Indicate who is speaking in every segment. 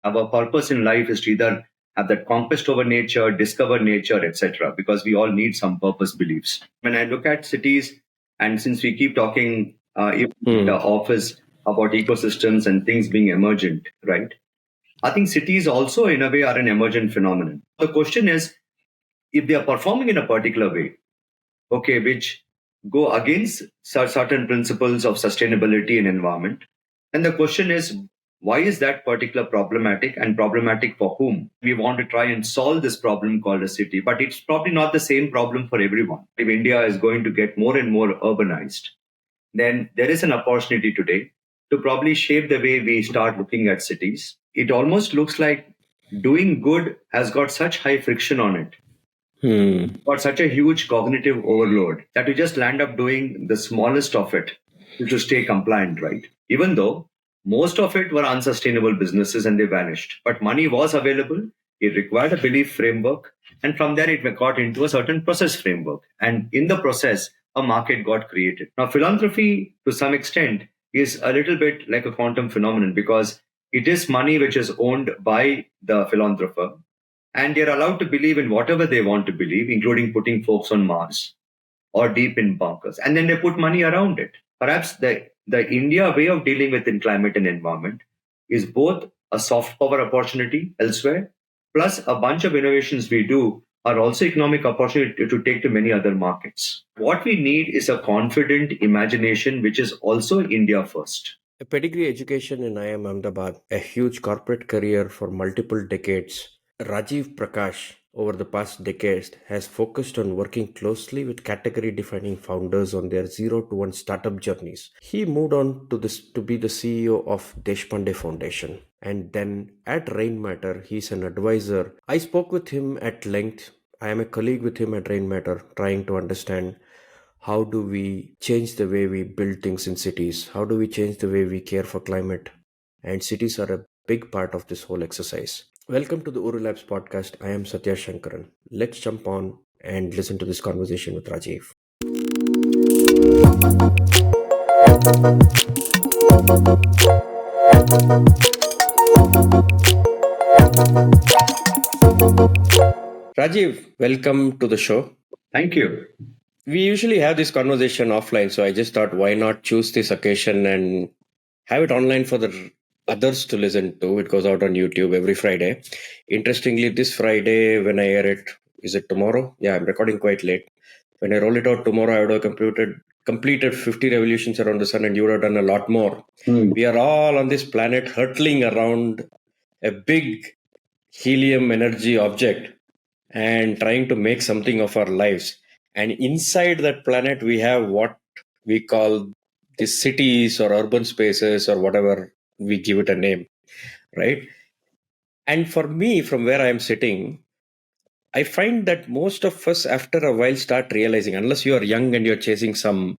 Speaker 1: Our purpose in life is to either have that conquest over nature, discover nature, etc. Because we all need some purpose beliefs. When I look at cities, and since we keep talking in the office about ecosystems and things being emergent, right? I think cities also, in a way, are an emergent phenomenon. The question is, if they are performing in a particular way, okay, which go against certain principles of sustainability and environment. And the question is, why is that particular problematic and problematic for whom? We want to try and solve this problem called a city, but it's probably not the same problem for everyone. If India is going to get more and more urbanized, then there is an opportunity today to probably shape the way we start looking at cities. It almost looks like doing good has got such high friction on it got such a huge cognitive overload that you just land up doing the smallest of it to stay compliant, right? Even though most of it were unsustainable businesses and they vanished. But money was available, it required a belief framework, and from there it got into a certain process framework. And in the process, a market got created. Now, philanthropy, to some extent, is a little bit like a quantum phenomenon because it is money which is owned by the philanthropist and they're allowed to believe in whatever they want to believe, including putting folks on Mars or deep in bunkers. And then they put money around it. Perhaps the India way of dealing with in climate and environment is both a soft power opportunity elsewhere, plus a bunch of innovations we do are also economic opportunity to take to many other markets. What we need is a confident imagination, which is also India first.
Speaker 2: A pedigree education in IIM Ahmedabad, a huge corporate career for multiple decades. Rajiv Prakash, over the past decades, has focused on working closely with category defining founders on their 0 to 1 startup journeys. He moved on to be the CEO of Deshpande Foundation. And then at Rainmatter, he's an advisor. I spoke with him at length. I am a colleague with him at Rainmatter, trying to understand how do we change the way we build things in cities? How do we change the way we care for climate? And cities are a big part of this whole exercise. Welcome to the OoruLabs podcast. I am Sathya Sankaran. Let's jump on and listen to this conversation with Rajiv. Rajiv, welcome to the show.
Speaker 1: Thank you.
Speaker 2: We usually have this conversation offline, so I just thought, why not choose this occasion and have it online for the others to listen to. It goes out on YouTube every Friday. Interestingly, this Friday, when I air it, is it tomorrow? Yeah, I'm recording quite late. When I roll it out tomorrow, I would have completed 50 revolutions around the sun, and you would have done a lot more. We are all on this planet hurtling around a big helium energy object and trying to make something of our lives. And inside that planet, we have what we call the cities or urban spaces or whatever we give it a name, right? And for me, from where I am sitting, I find that most of us, after a while, start realizing, unless you are young and you're chasing some,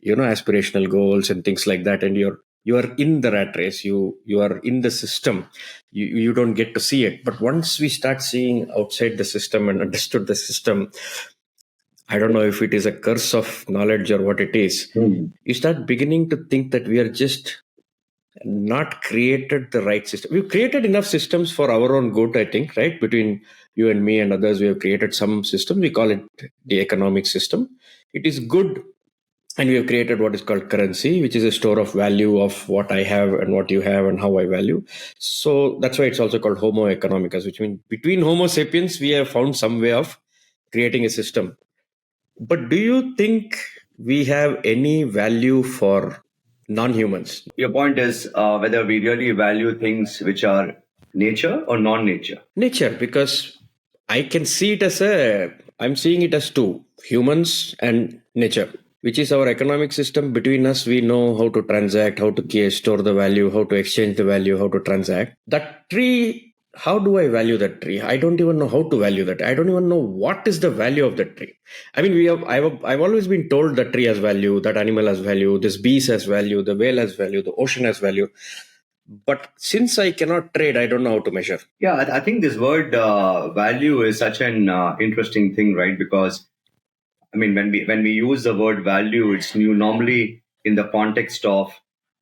Speaker 2: aspirational goals and things like that, and you are in the rat race, you are in the system, you don't get to see it. But once we start seeing outside the system and understood the system, I don't know if it is a curse of knowledge or what it is. You start beginning to think that we are just not created the right system. We've created enough systems for our own good, I think, right? Between you and me and others, we have created some system. We call it the economic system. It is good. And we have created what is called currency, which is a store of value of what I have and what you have and how I value. So that's why it's also called Homo economicus, which means between Homo sapiens, we have found some way of creating a system. But do you think we have any value for non-humans?
Speaker 1: Your point is whether we really value things which are nature or non-nature.
Speaker 2: Nature, because I can see it as I'm seeing it as two, humans and nature, which is our economic system. Between us, we know how to transact, how to store the value, how to exchange the value, how to transact. That tree, how do I value that tree? I don't even know how to value that. I don't even know what is the value of that tree. I mean, I've always been told that tree has value, that animal has value, this beast has value, the whale has value, the ocean has value. But since I cannot trade, I don't know how to measure.
Speaker 1: Yeah, I think this word value is such an interesting thing, right? Because I mean, when we use the word value, it's new normally in the context of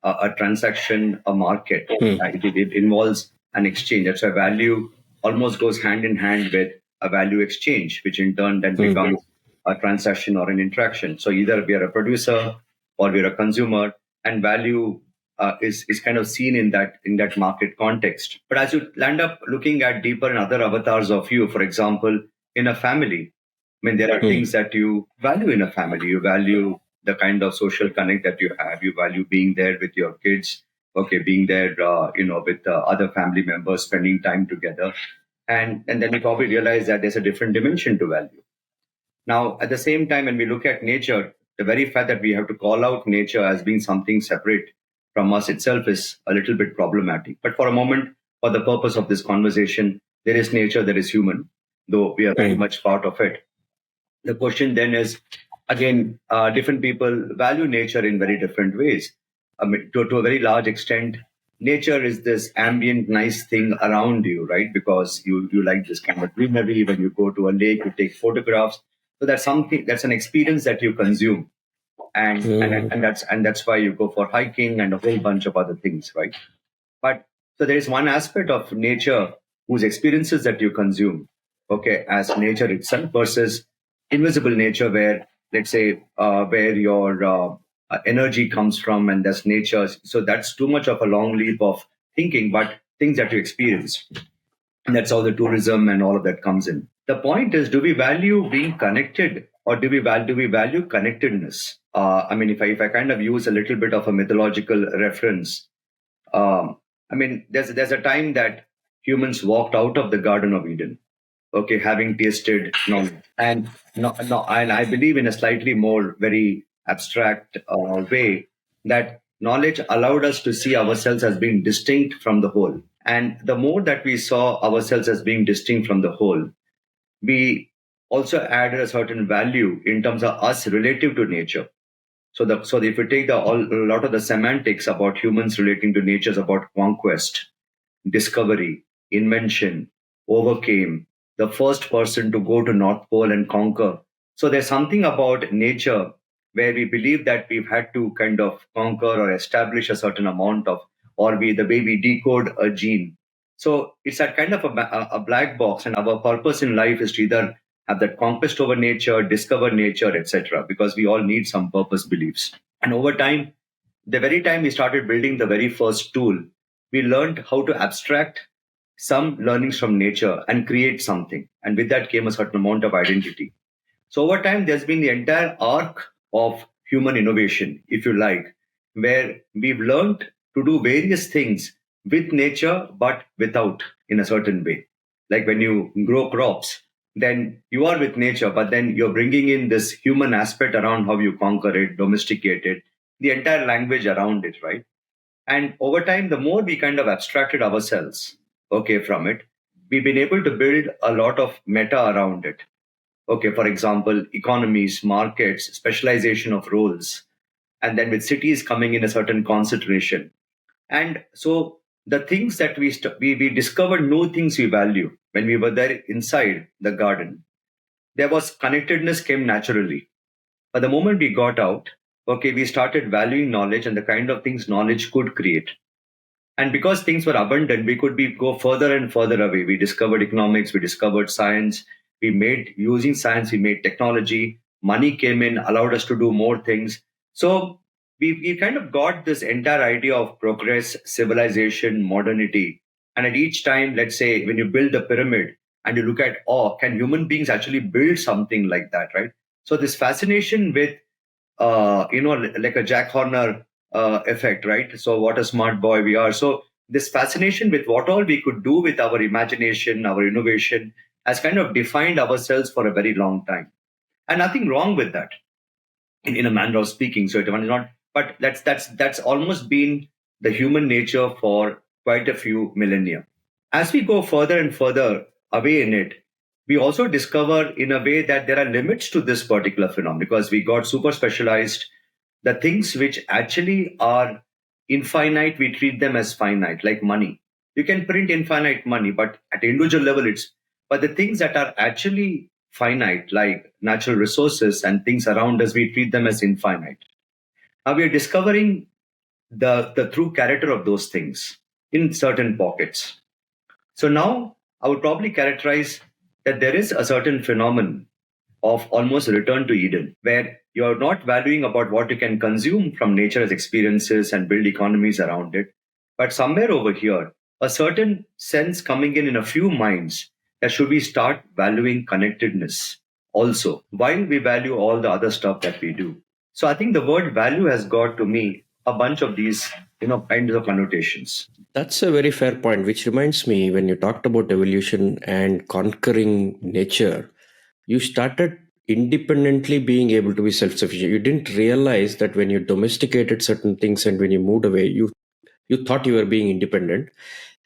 Speaker 1: a transaction, a market. It involves an exchange. That's why value almost goes hand in hand with a value exchange, which in turn then becomes a transaction or an interaction. So either we are a producer or we are a consumer, and value is kind of seen in that market context. But as you land up looking at deeper and other avatars of you, for example, in a family, I mean, there are things that you value in a family. You value the kind of social connect that you have. You value being there with your kids. Okay, being there, with other family members, spending time together, and then you probably realize that there's a different dimension to value. Now, at the same time, when we look at nature, the very fact that we have to call out nature as being something separate from us itself is a little bit problematic. But for a moment, for the purpose of this conversation, there is nature, there is human, though we are very much part of it. The question then is, again, different people value nature in very different ways. I mean, to a very large extent, nature is this ambient, nice thing around you, right? Because you like this kind of greenery. When you go to a lake, you take photographs. So that's something, that's an experience that you consume, and that's why you go for hiking and a whole bunch of other things, right? But so there is one aspect of nature whose experiences that you consume, okay, as nature itself versus invisible nature, where let's say where your energy comes from, and that's nature. So that's too much of a long leap of thinking, but things that you experience, and that's how the tourism and all of that comes in. The point is, do we value being connected, or do we value connectedness? I mean, if I kind of use a little bit of a mythological reference, I mean, there's a time that humans walked out of the Garden of Eden, okay, having tasted knowledge, and no, and I believe in a slightly more very abstract way that knowledge allowed us to see ourselves as being distinct from the whole. And the more that we saw ourselves as being distinct from the whole, we also added a certain value in terms of us relative to nature. So if you take a lot of the semantics about humans relating to nature is about conquest, discovery, invention, overcame, the first person to go to North Pole and conquer. So there's something about nature where we believe that we've had to kind of conquer or establish a certain amount of, or the way we decode a gene. So it's that kind of a black box, and our purpose in life is to either have that conquest over nature, discover nature, etc. Because we all need some purpose beliefs. And over time, the very time we started building the very first tool, we learned how to abstract some learnings from nature and create something. And with that came a certain amount of identity. So over time, there's been the entire arc of human innovation, if you like, where we've learned to do various things with nature, but without, in a certain way. Like when you grow crops, then you are with nature, but then you're bringing in this human aspect around how you conquer it, domesticate it, the entire language around it, right? And over time, the more we kind of abstracted ourselves, okay, from it, we've been able to build a lot of meta around it. Okay, for example, economies, markets, specialization of roles, and then with cities coming in a certain concentration. And so the things that we discovered new things we value when we were there inside the garden. There was connectedness came naturally. But the moment we got out, okay, we started valuing knowledge and the kind of things knowledge could create. And because things were abundant, we could go further and further away. We discovered economics, we discovered science, using science, we made technology, money came in, allowed us to do more things. So we kind of got this entire idea of progress, civilization, modernity. And at each time, let's say, when you build the pyramid and you look at, oh, can human beings actually build something like that, right? So this fascination with, like a Jack Horner effect, right? So what a smart boy we are. So this fascination with what all we could do with our imagination, our innovation, has kind of defined ourselves for a very long time. And nothing wrong with that, in a manner of speaking. So it is not, but that's almost been the human nature for quite a few millennia. As we go further and further away in it, we also discover in a way that there are limits to this particular phenomenon because we got super specialized. The things which actually are infinite, we treat them as finite, like money. You can print infinite money, but at individual level, but the things that are actually finite, like natural resources and things around us, we treat them as infinite. Now we are discovering the true character of those things in certain pockets. So now I would probably characterize that there is a certain phenomenon of almost return to Eden, where you're not valuing about what you can consume from nature as experiences and build economies around it, but somewhere over here, a certain sense coming in a few minds that should we start valuing connectedness also, while we value all the other stuff that we do. So I think the word value has got to me a bunch of these, kinds of connotations.
Speaker 2: That's a very fair point, which reminds me when you talked about evolution and conquering nature, you started independently being able to be self sufficient. You didn't realize that when you domesticated certain things and when you moved away, you thought you were being independent.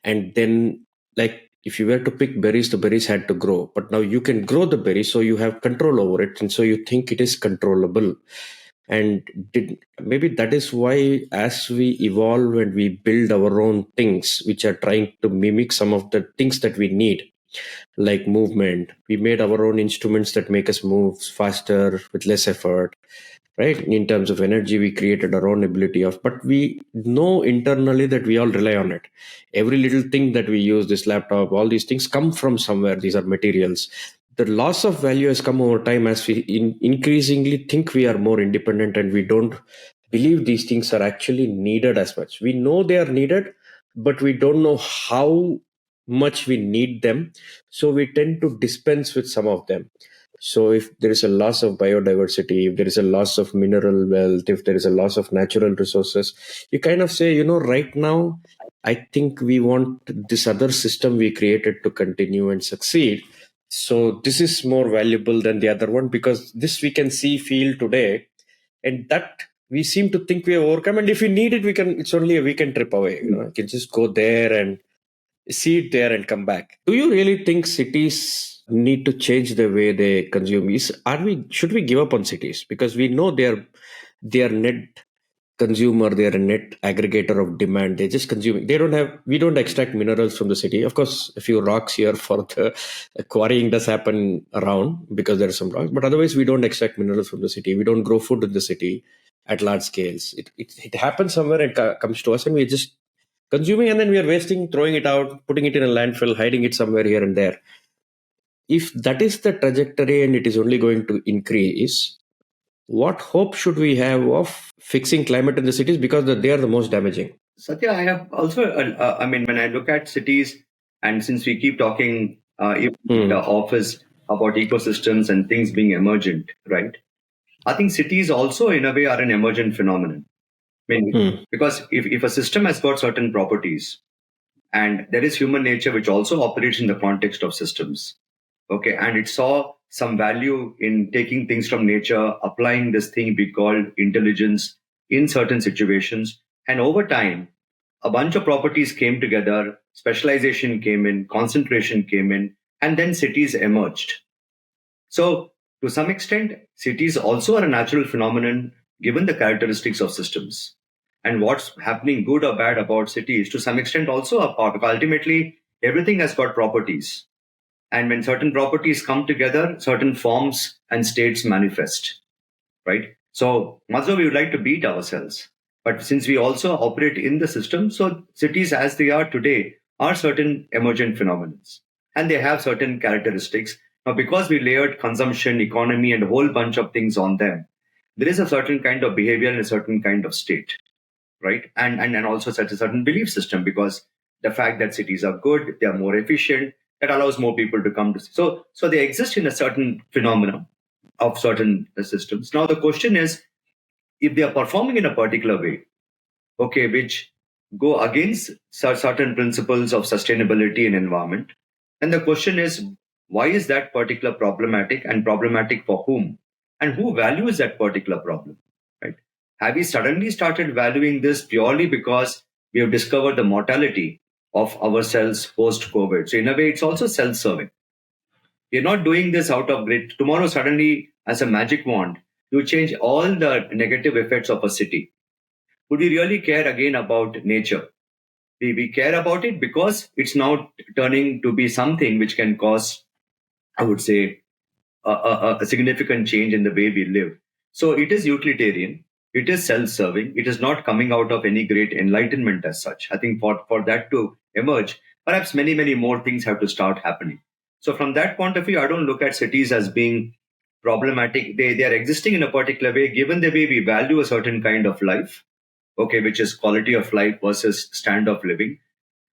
Speaker 2: And then, like, if you were to pick berries, the berries had to grow. But now you can grow the berries, so you have control over it. And so you think it is controllable. And maybe that is why as we evolve and we build our own things which are trying to mimic some of the things that we need, like movement, we made our own instruments that make us move faster with less effort, right? In terms of energy, we created our own ability of, but we know internally that we all rely on it. Every little thing that we use, this laptop, all these things come from somewhere. These are materials. The loss of value has come over time as we increasingly think we are more independent, and we don't believe these things are actually needed as much. We know they are needed, but we don't know how much we need them, so we tend to dispense with some of them. So if there is a loss of biodiversity, if there is a loss of mineral wealth, if there is a loss of natural resources, you kind of say, right now, I think we want this other system we created to continue and succeed. So this is more valuable than the other one, because this we can see, feel today, and that we seem to think we have overcome. And if we need it, it's only a weekend trip away. You can just go there and see it there and come back. Do you really think cities need to change the way they consume? Should we give up on cities? Because we know they are net consumer, they are a net aggregator of demand. They're just consuming. We don't extract minerals from the city. Of course, a few rocks here for the quarrying does happen around because there are some rocks, but otherwise we don't extract minerals from the city. We don't grow food in the city at large scales. It happens somewhere and comes to us, and we just consuming, and then we are wasting, throwing it out, putting it in a landfill, hiding it somewhere here and there. If that is the trajectory and it is only going to increase, what hope should we have of fixing climate in the cities, because they are the most damaging?
Speaker 1: Satya, I have also, when I look at cities, and since we keep talking in the office about ecosystems and things being emergent, right? I think cities also, in a way, are an emergent phenomenon. Because if a system has got certain properties, and there is human nature which also operates in the context of systems, okay, and it saw some value in taking things from nature, applying this thing we call intelligence in certain situations, and over time, a bunch of properties came together, specialization came in, concentration came in, and then cities emerged. So, to some extent, cities also are a natural phenomenon given the characteristics of systems. And what's happening, good or bad, about cities, to some extent, also a part. Because ultimately, everything has got properties. And when certain properties come together, certain forms and states manifest, right? So, much we would like to beat ourselves. But since we also operate in the system, so cities as they are today are certain emergent phenomena. And they have certain characteristics. Now, because we layered consumption, economy, and a whole bunch of things on them, there is a certain kind of behavior and a certain kind of state, right? And also such a certain belief system, because the fact that cities are good, they are more efficient, that allows more people to come to. So they exist in a certain phenomena of certain systems. Now the question is, if they are performing in a particular way, okay, which go against certain principles of sustainability and environment, then the question is, why is that particular problematic, and problematic for whom, and who values that particular problem, right? Have we suddenly started valuing this purely because we have discovered the mortality of ourselves post COVID? So in a way, it's also self-serving. We're not doing this out of grit. Tomorrow, suddenly, as a magic wand, you change all the negative effects of a city. Would we really care again about nature? We care about it because it's now turning to be something which can cause, I would say, a significant change in the way we live. So it is utilitarian, it is self-serving, it is not coming out of any great enlightenment as such. I think for that to emerge, perhaps many more things have to start happening. So from that point of view, I don't look at cities as being problematic. They are existing in a particular way, given the way we value a certain kind of life, okay, which is quality of life versus standard of living.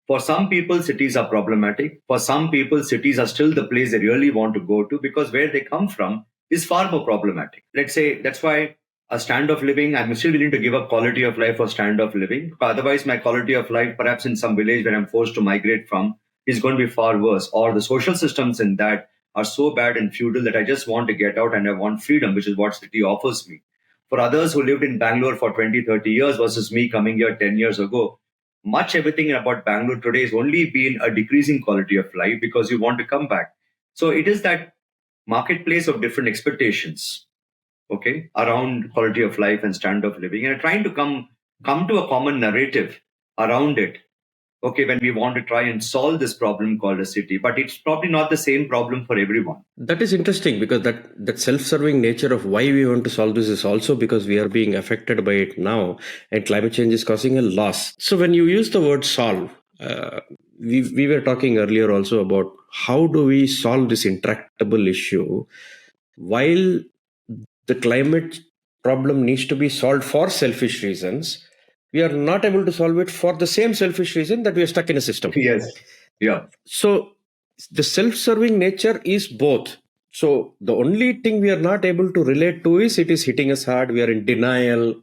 Speaker 1: For some people, cities are problematic. For some people, cities are still the place they really want to go to because where they come from is far more problematic. Let's say that's why a standard of living, I'm still willing to give up quality of life for standard of living. Otherwise, my quality of life, perhaps in some village where I'm forced to migrate from, is going to be far worse. Or the social systems in that are so bad and feudal that I just want to get out and I want freedom, which is what city offers me. For others who lived in Bangalore for 20, 30 years versus me coming here 10 years ago, much everything about Bangalore today has only been a decreasing quality of life because you want to come back. So it is that marketplace of different expectations, okay, around quality of life and standard of living, and trying to come to a common narrative around it. Okay, when we want to try and solve this problem called a city, but it's probably not the same problem for everyone.
Speaker 2: That is interesting because that self-serving nature of why we want to solve this is also because we are being affected by it now, and climate change is causing a loss. So when you use the word solve, we were talking earlier also about how do we solve this intractable issue while the climate problem needs to be solved for selfish reasons. We are not able to solve it for the same selfish reason that we are stuck in a system.
Speaker 1: Yes. Yeah.
Speaker 2: So the self-serving nature is both. So the only thing we are not able to relate to is it is hitting us hard. We are in denial.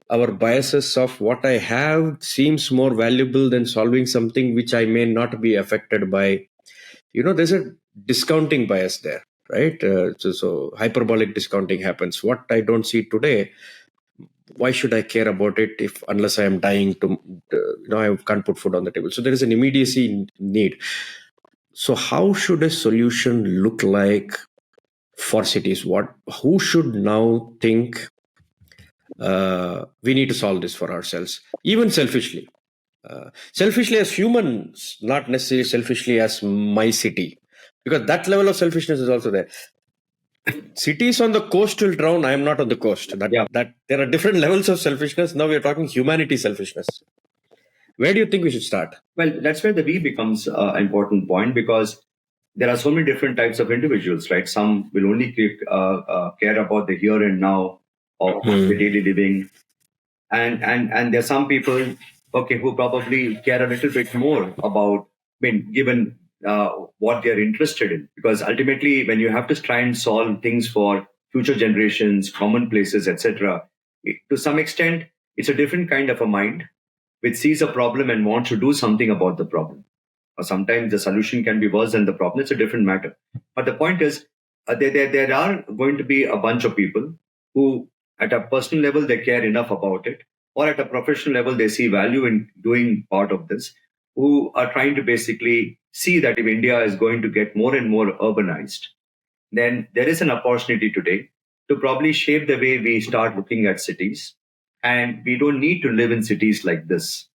Speaker 2: Our biases of what I have seems more valuable than solving something which I may not be affected by. There's a discounting bias there, right? So hyperbolic discounting happens. What I don't see today, why should I care about it if unless I am dying I can't put food on the table. So there is an immediacy need. So how should a solution look like for cities? Who should now think we need to solve this for ourselves, even selfishly? Selfishly as humans, not necessarily selfishly as my city, because that level of selfishness is also there. Cities on the coast will drown. I am not on the coast. That there are different levels of selfishness. Now we are talking humanity selfishness. Where do you think we should start?
Speaker 1: Well, that's where the we becomes an important point because there are so many different types of individuals, right? Some will only care about the here and now of the daily living, and there are some people, okay, who probably care a little bit more about, given what they're interested in, because ultimately, when you have to try and solve things for future generations, common places, etc., to some extent, it's a different kind of a mind which sees a problem and wants to do something about the problem. Or sometimes the solution can be worse than the problem. It's a different matter. But the point is, there are going to be a bunch of people who, at a personal level, they care enough about it, or at a professional level, they see value in doing part of this, who are trying to basically see that if India is going to get more and more urbanized, then there is an opportunity today to probably shape the way we start looking at cities. And we don't need to live in cities like this.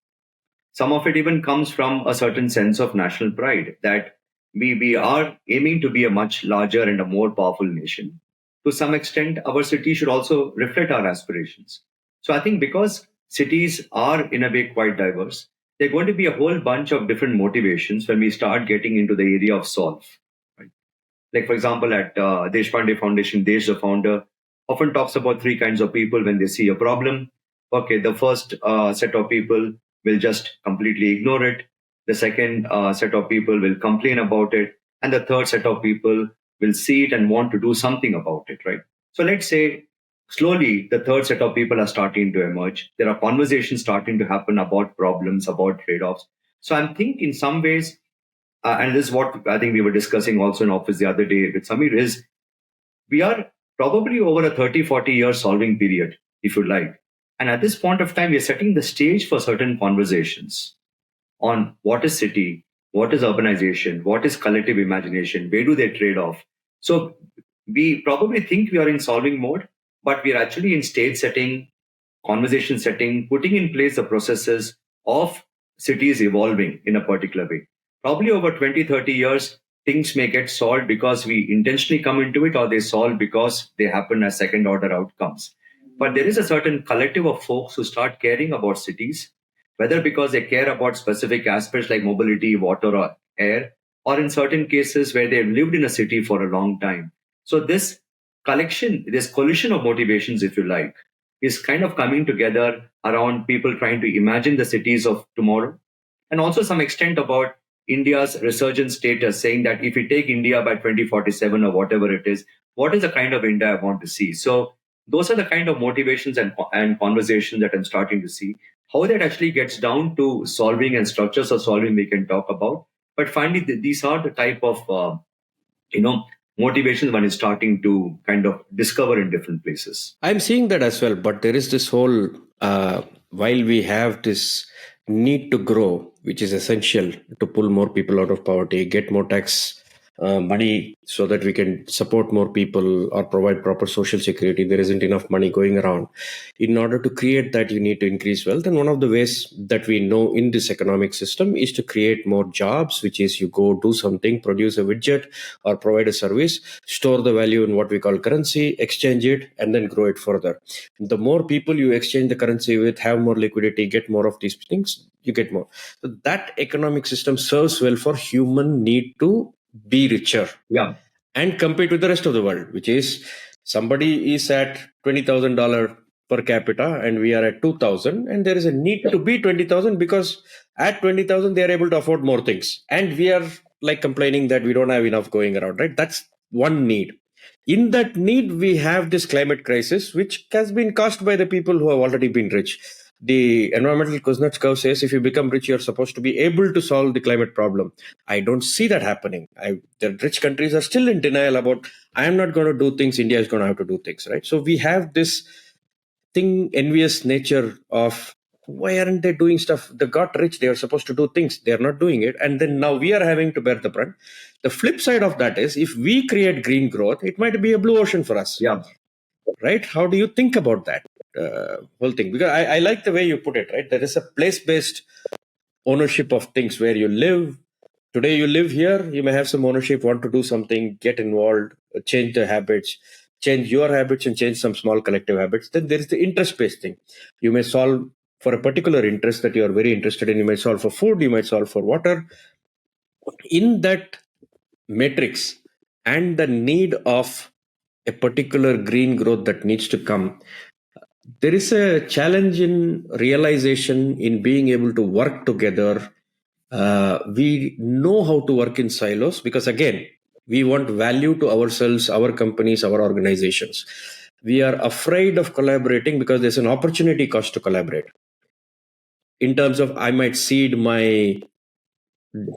Speaker 1: Some of it even comes from a certain sense of national pride that we are aiming to be a much larger and a more powerful nation. To some extent, our city should also reflect our aspirations. So I think because cities are in a way quite diverse, there are going to be a whole bunch of different motivations when we start getting into the area of solve. Right? Like, for example, at Deshpande Foundation, Desh, the founder, often talks about three kinds of people when they see a problem. Okay, the first set of people will just completely ignore it. The second set of people will complain about it. And the third set of people will see it and want to do something about it, right? So let's say slowly the third set of people are starting to emerge. There are conversations starting to happen about problems, about trade offs. So I'm thinking in some ways, and this is what I think we were discussing also in office the other day with Samir, is we are probably over a 30, 40 year solving period, if you like. And at this point of time, we are setting the stage for certain conversations on what is city, what is urbanization, what is collective imagination, where do they trade off. So we probably think we are in solving mode, but we are actually in stage setting, conversation setting, putting in place the processes of cities evolving in a particular way. Probably over 20, 30 years, things may get solved because we intentionally come into it, or they solve because they happen as second order outcomes. But there is a certain collective of folks who start caring about cities, whether because they care about specific aspects like mobility, water, or air, or in certain cases where they've lived in a city for a long time. So this collision of motivations, if you like, is kind of coming together around people trying to imagine the cities of tomorrow, and also some extent about India's resurgent status, saying that if we take India by 2047 or whatever it is, what is the kind of India I want to see? So those are the kind of motivations and conversations that I'm starting to see. How that actually gets down to solving and structures of solving, we can talk about. But finally, these are the type of you know motivations one is starting to kind of discover in different places.
Speaker 2: I'm seeing that as well, but there is this whole while we have this need to grow, which is essential to pull more people out of poverty, get more tax money so that we can support more people or provide proper social security. There isn't enough money going around. In order to create that, you need to increase wealth. And one of the ways that we know in this economic system is to create more jobs, which is you go do something, produce a widget or provide a service, store the value in what we call currency, exchange it, and then grow it further. The more people you exchange the currency with, have more liquidity, get more of these things, you get more. So that economic system serves well for human need to be richer
Speaker 1: Yeah,
Speaker 2: and compete with the rest of the world, which is somebody is at $20,000 per capita and we are at 2,000, and there is a need to be 20,000 because at 20,000 they are able to afford more things, and we are like complaining that we don't have enough going around, right? That's one need. In that need, we have this climate crisis, which has been caused by the people who have already been rich. The environmental Kuznets curve says if you become rich, you're supposed to be able to solve the climate problem. I don't see that happening. The rich countries are still in denial about, I am not going to do things, India is going to have to do things, right? So we have this envious nature of why aren't they doing stuff? They got rich, they are supposed to do things, they are not doing it, and then now we are having to bear the brunt. The flip side of that is if we create green growth, it might be a blue ocean for us,
Speaker 1: yeah.
Speaker 2: right? How do you think about that whole thing? Because I like the way you put it, right? There is a place-based ownership of things where you live. Today you live here, you may have some ownership, want to do something, get involved, change the habits, change your habits and change some small collective habits. Then there is the interest-based thing. You may solve for a particular interest that you are very interested in. You might solve for food, you might solve for water. In that matrix and the need of a particular green growth that needs to come, there is a challenge in realization in being able to work together. We know how to work in silos because, again, we want value to ourselves, our companies, our organizations. We are afraid of collaborating because there's an opportunity cost to collaborate. In terms of, I might cede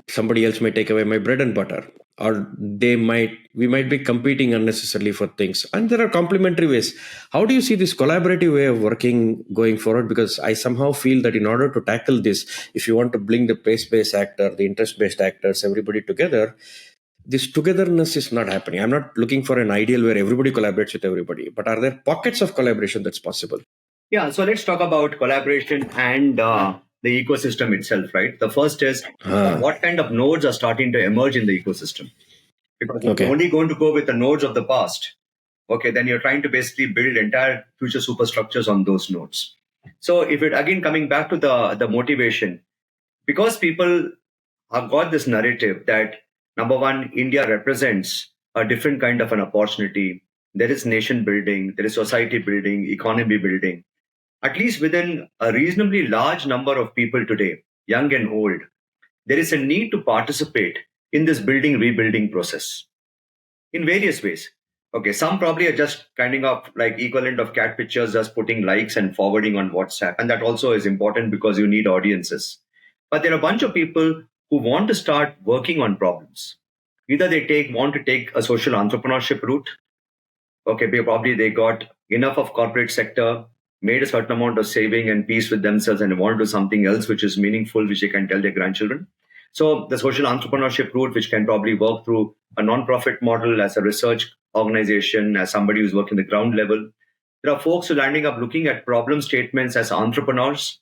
Speaker 2: somebody else might take away my bread and butter, or we might be competing unnecessarily for things, and there are complementary ways. How do you see this collaborative way of working going forward? Because I somehow feel that in order to tackle this, if you want to bring the place-based actor, the interest-based actors, everybody together, this togetherness is not happening. I'm not looking for an ideal where everybody collaborates with everybody, but are there pockets of collaboration that's possible?
Speaker 1: Yeah, so let's talk about collaboration and the ecosystem itself, right? The first is what kind of nodes are starting to emerge in the ecosystem? Because if you're
Speaker 2: Okay.
Speaker 1: only going to go with the nodes of the past, okay, then you're trying to basically build entire future superstructures on those nodes. So if it again coming back to the motivation, because people have got this narrative that number one, India represents a different kind of an opportunity. There is nation building, there is society building, economy building at least within a reasonably large number of people today, young and old, there is a need to participate in this building rebuilding process in various ways. Okay, some probably are just kind of like equivalent of cat pictures, just putting likes and forwarding on WhatsApp. And that also is important because you need audiences. But there are a bunch of people who want to start working on problems. Either they want to take a social entrepreneurship route. Okay, probably they got enough of corporate sector, made a certain amount of saving and peace with themselves, and want to do something else which is meaningful, which they can tell their grandchildren. So the social entrepreneurship route, which can probably work through a non-profit model as a research organization, as somebody who's working the ground level. There are folks who are ending up looking at problem statements as entrepreneurs.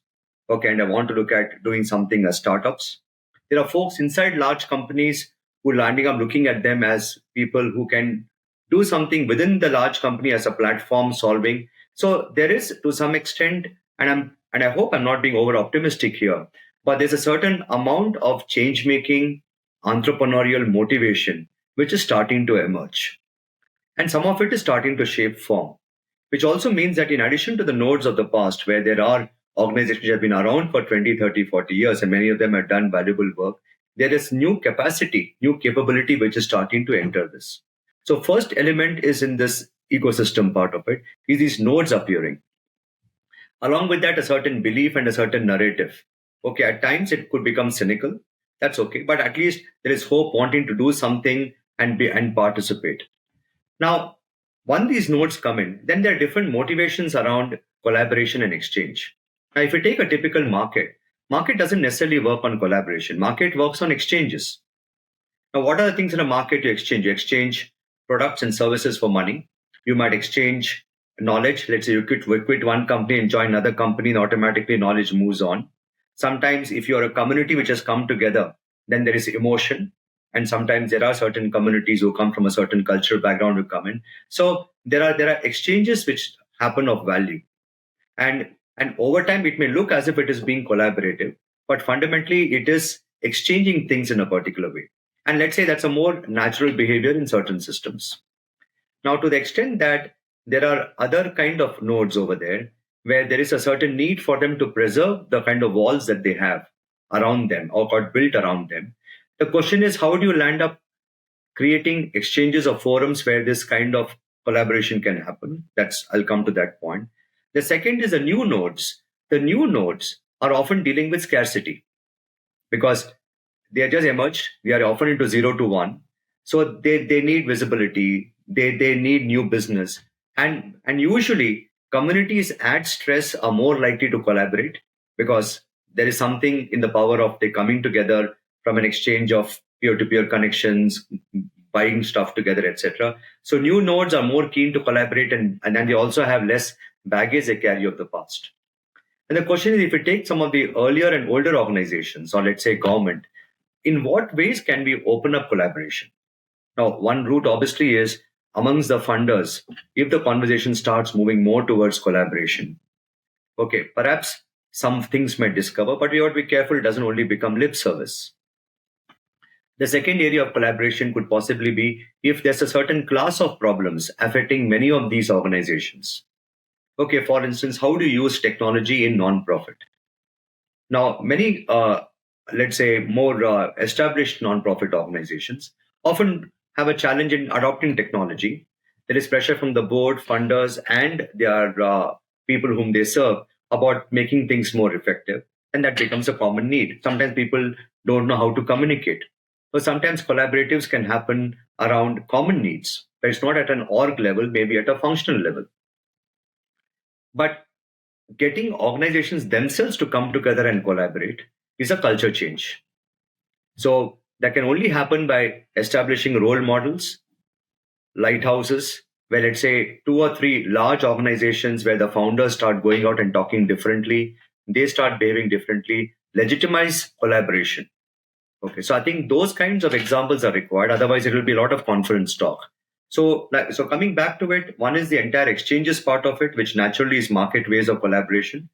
Speaker 1: Okay, and I want to look at doing something as startups. There are folks inside large companies who are ending up looking at them as people who can do something within the large company as a platform solving. So there is to some extent, and and I hope I'm not being over optimistic here, but there's a certain amount of change making, entrepreneurial motivation, which is starting to emerge. And some of it is starting to shape form, which also means that in addition to the nodes of the past, where there are organizations that have been around for 20, 30, 40 years, and many of them have done valuable work, there is new capacity, new capability, which is starting to enter this. So first element is in this ecosystem part of it, is these nodes appearing. Along with that, a certain belief and a certain narrative. Okay, at times it could become cynical. That's okay, but at least there is hope wanting to do something and participate. Now, once these nodes come in, then there are different motivations around collaboration and exchange. Now, if you take a typical market doesn't necessarily work on collaboration. Market works on exchanges. Now, what are the things in a market you exchange? You exchange products and services for money. You might exchange knowledge. Let's say you quit one company and join another company, and automatically knowledge moves on. Sometimes, if you're a community which has come together, then there is emotion. And sometimes there are certain communities who come from a certain cultural background who come in. So there are exchanges which happen of value. And over time it may look as if it is being collaborative, but fundamentally it is exchanging things in a particular way. And let's say that's a more natural behavior in certain systems. Now, to the extent that there are other kind of nodes over there where there is a certain need for them to preserve the kind of walls that they have around them or got built around them, the question is, how do you land up creating exchanges or forums where this kind of collaboration can happen? I'll come to that point. The second is the new nodes. The new nodes are often dealing with scarcity because they are just emerged. We are often into 0 to 1. So they need visibility. They need new business. And usually communities at stress are more likely to collaborate because there is something in the power of they coming together from an exchange of peer-to-peer connections, buying stuff together, etc. So new nodes are more keen to collaborate, and then they also have less baggage they carry of the past. And the question is, if we take some of the earlier and older organizations, or let's say government, in what ways can we open up collaboration? Now, one route obviously is amongst the funders, if the conversation starts moving more towards collaboration, okay, perhaps some things might discover, but we ought to be careful it doesn't only become lip service. The second area of collaboration could possibly be if there's a certain class of problems affecting many of these organizations. Okay, for instance, how do you use technology in non-profit? Now, many, let's say, more established non-profit organizations often have a challenge in adopting technology. There is pressure from the board, funders, and their people whom they serve about making things more effective. And that becomes a common need. Sometimes people don't know how to communicate. So sometimes collaboratives can happen around common needs, but it's not at an org level, maybe at a functional level. But getting organizations themselves to come together and collaborate is a culture change. So that can only happen by establishing role models, lighthouses, where let's say 2 or 3 large organizations where the founders start going out and talking differently, they start behaving differently, legitimize collaboration. Okay, so I think those kinds of examples are required. Otherwise, it will be a lot of conference talk. So coming back to it, one is the entire exchanges part of it, which naturally is market ways of collaboration.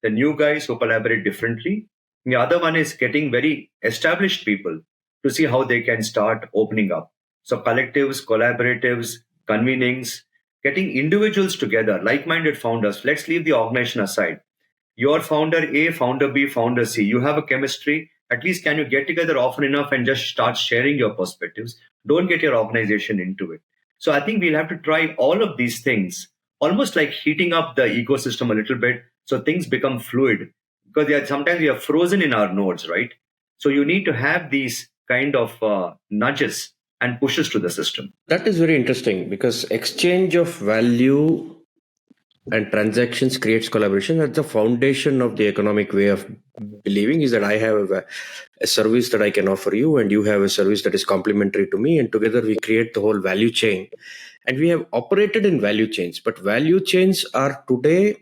Speaker 1: The new guys who collaborate differently. The other one is getting very established people to see how they can start opening up. So collectives, collaboratives, convenings, getting individuals together, like-minded founders. Let's leave the organization aside. Your founder A, founder B, founder C, you have a chemistry. At least can you get together often enough and just start sharing your perspectives? Don't get your organization into it. So I think we'll have to try all of these things, almost like heating up the ecosystem a little bit so things become fluid. Because sometimes we are frozen in our nodes, right? So you need to have these kind of nudges and pushes to the system.
Speaker 2: That is very interesting because exchange of value and transactions creates collaboration. That's the foundation of the economic way of believing, is that I have a service that I can offer you and you have a service that is complementary to me, and together we create the whole value chain. And we have operated in value chains, but value chains are today,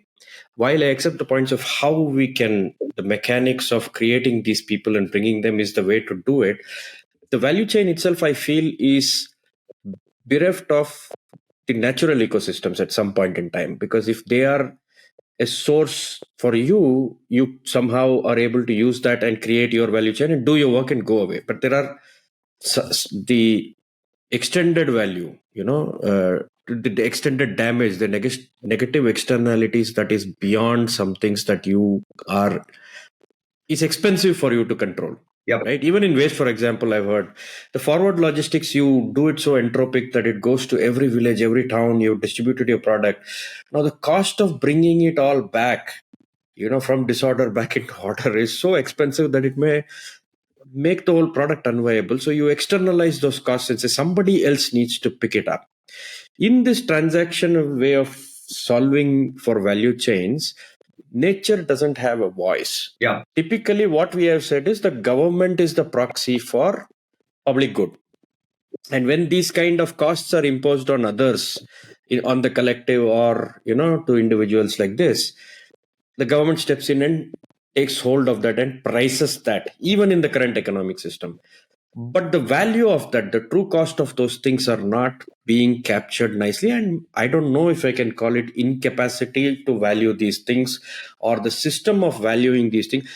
Speaker 2: while I accept the points of how we can, the mechanics of creating these people and bringing them is the way to do it, the value chain itself I feel is bereft of the natural ecosystems at some point in time, because if they are a source for you, you somehow are able to use that and create your value chain and do your work and go away. But there are the extended value, the extended damage, the negative externalities that is beyond some things that you are, is expensive for you to control.
Speaker 1: Yep.
Speaker 2: Right? Even in waste, for example, I've heard the forward logistics, you do it so entropic that it goes to every village, every town, you've distributed your product. Now, the cost of bringing it all back, from disorder back into order is so expensive that it may make the whole product unviable. So you externalize those costs and say somebody else needs to pick it up. In this transaction way of solving for value chains, nature doesn't have a voice.
Speaker 1: Yeah.
Speaker 2: Typically, what we have said is the government is the proxy for public good. And when these kind of costs are imposed on others, on the collective or, to individuals like this, the government steps in and takes hold of that and prices that, even in the current economic system. But the value of that, the true cost of those things are not being captured nicely. And I don't know if I can call it incapacity to value these things or the system of valuing these things.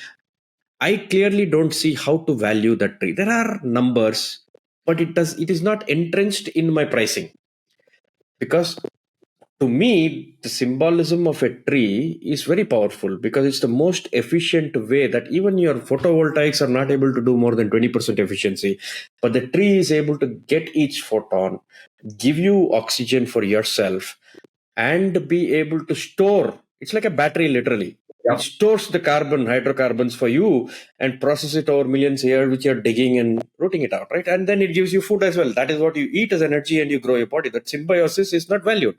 Speaker 2: I clearly don't see how to value that tree. There are numbers, but it is not entrenched in my pricing. Because to me, the symbolism of a tree is very powerful because it's the most efficient way that even your photovoltaics are not able to do more than 20% efficiency. But the tree is able to get each photon, give you oxygen for yourself, and be able to store. It's like a battery, literally.
Speaker 1: Yeah.
Speaker 2: It stores the hydrocarbons for you and process it over millions of years, which you're digging and rooting it out, right? And then it gives you food as well. That is what you eat as energy and you grow your body. That symbiosis is not valued